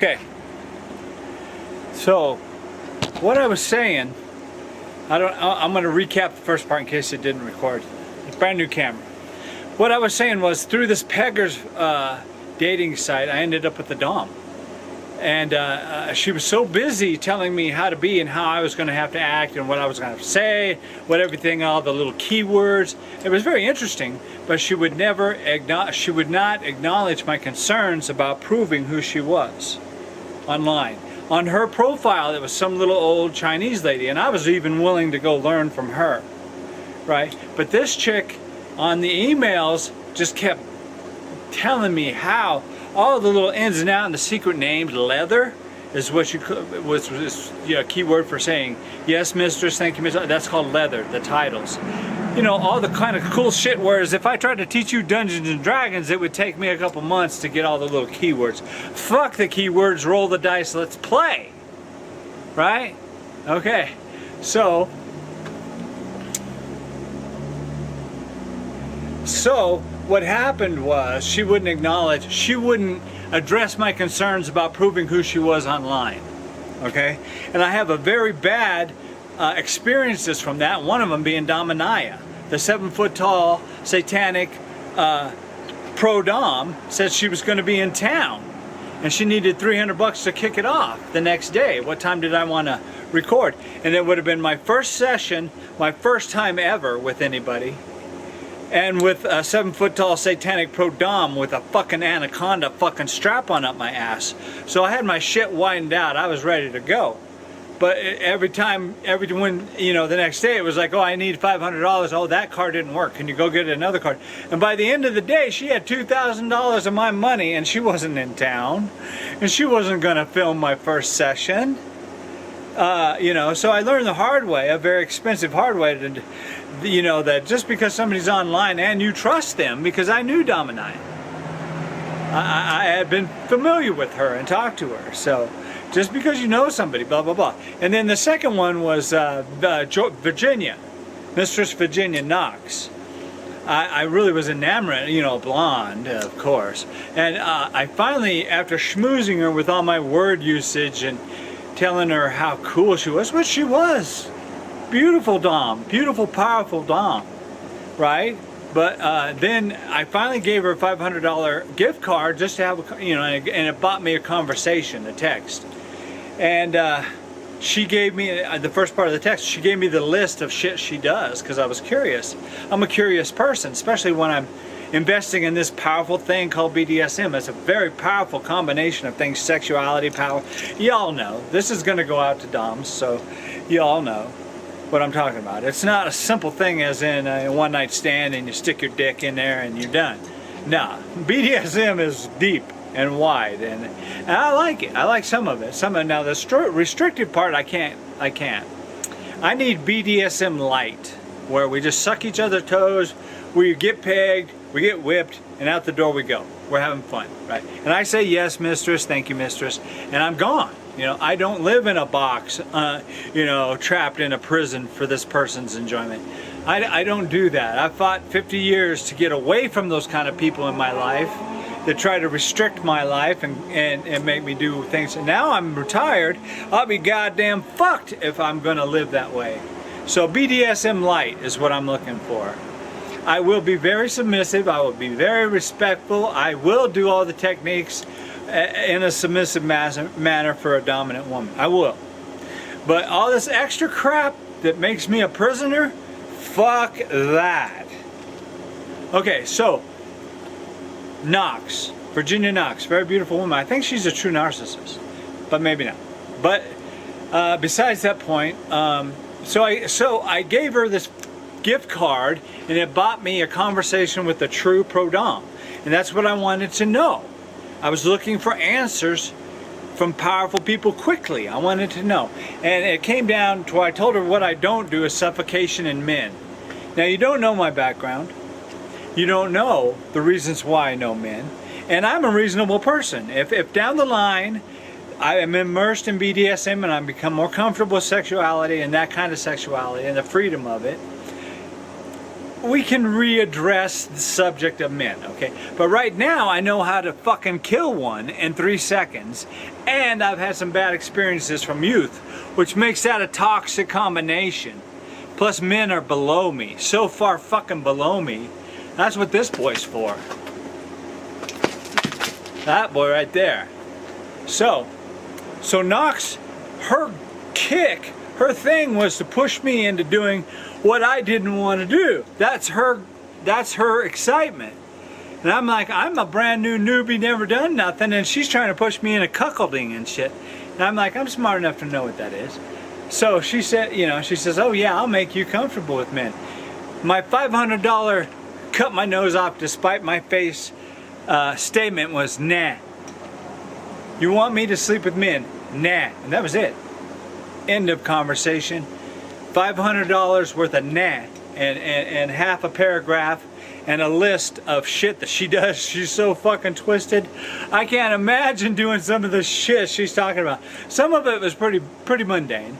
Okay, so what I was saying, I'm going to recap the first part in case it didn't record. It's a brand new camera. What I was saying was through this Pegger's dating site, I ended up with the Dom. And she was so busy telling me how to be and how I was going to have to act and what I was going to say, what everything, all the little keywords. It was very interesting, but she would not acknowledge my concerns about proving who she was online. On her profile, it was some little old Chinese lady, and I was even willing to go learn from her, right? But this chick on the emails just kept telling me how all the little ins and outs and the secret names. Leather is what was a keyword for saying yes, mistress, thank you, mistress. That's called leather, the titles. You know, all the kind of cool shit, whereas if I tried to teach you Dungeons and Dragons, it would take me a couple months to get all the little keywords. Fuck the keywords, roll the dice, let's play. Right? Okay. So what happened was she wouldn't address my concerns about proving who she was online. Okay? And I have a very bad experiences from that, one of them being Dominia. The 7-foot-tall satanic pro-dom said she was going to be in town and she needed $300 to kick it off the next day. What time did I want to record? And it would have been my first session, my first time ever with anybody, and with a 7-foot-tall satanic pro-dom with a fucking anaconda fucking strap-on up my ass. So I had my shit widened out. I was ready to go. But when, you know, the next day it was like, oh, I need $500. Oh, that card didn't work. Can you go get another card? And by the end of the day, she had $2,000 of my money and she wasn't in town. And she wasn't going to film my first session. You know, so I learned the hard way, a very expensive hard way, to, you know, that just because somebody's online and you trust them, because I knew Dominia. I had been familiar with her and talked to her. So just because you know somebody, blah, blah, blah. And then the second one was Virginia, Mistress Virginia Knox. I really was enamored, you know, blonde, of course. And I finally, after schmoozing her with all my word usage and telling her how cool she was, which she was. Beautiful dom, beautiful, powerful dom, right? But then I finally gave her a $500 gift card just to have, you know, and it bought me a conversation, a text. And she gave me, the first part of the text, she gave me the list of shit she does, because I was curious. I'm a curious person, especially when I'm investing in this powerful thing called BDSM. It's a very powerful combination of things, sexuality, power. Y'all know. This is going to go out to doms, so y'all know what I'm talking about. It's not a simple thing as in a one-night stand and you stick your dick in there and you're done. No, BDSM is deep and wide, and I like it. I like some of it. Now the restrictive part, I can't. I need BDSM light, where we just suck each other's toes, we get pegged, we get whipped, and out the door we go. We're having fun, right? And I say, yes, mistress, thank you, mistress, and I'm gone. You know, I don't live in a box, you know, trapped in a prison for this person's enjoyment. I don't do that. I fought 50 years to get away from those kind of people in my life that try to restrict my life and make me do things. And now I'm retired, I'll be goddamn fucked if I'm gonna live that way. So BDSM light is what I'm looking for. I will be very submissive, I will be very respectful, I will do all the techniques in a submissive manner for a dominant woman. I will. But all this extra crap that makes me a prisoner, fuck that. Okay, so Knox, Virginia Knox, very beautiful woman. I think she's a true narcissist, but maybe not. But besides that point, so I gave her this gift card and it bought me a conversation with a true pro-dom. And that's what I wanted to know. I was looking for answers from powerful people quickly. I wanted to know. And it came down to where I told her what I don't do is suffocation in men. Now, you don't know my background. You don't know the reasons why I know men. And I'm a reasonable person. If down the line I am immersed in BDSM and I become more comfortable with sexuality and that kind of sexuality and the freedom of it, we can readdress the subject of men, okay? But right now, I know how to fucking kill one in 3 seconds, and I've had some bad experiences from youth, which makes that a toxic combination. Plus, men are below me, so far fucking below me. That's what this boy's for. That boy right there. So Knox, her kick, her thing was to push me into doing what I didn't want to do. That's her excitement. And I'm like, I'm a brand new newbie, never done nothing, and she's trying to push me into cuckolding and shit. And I'm like, I'm smart enough to know what that is. So she said, you know, she says, oh yeah, I'll make you comfortable with men. My $500 cut my nose off despite my face statement was, nah. You want me to sleep with men? Nah. And that was it. End of conversation. $500 worth of nah. And half a paragraph and a list of shit that she does. She's so fucking twisted. I can't imagine doing some of the shit she's talking about. Some of it was pretty mundane.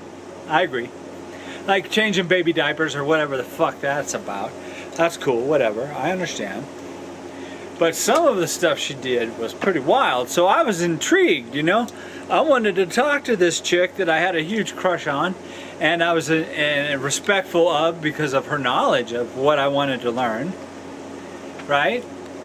I agree. Like changing baby diapers or whatever the fuck that's about. That's cool, whatever. I understand. But some of the stuff she did was pretty wild, so I was intrigued, you know? I wanted to talk to this chick that I had a huge crush on, and I was respectful of because of her knowledge of what I wanted to learn, right?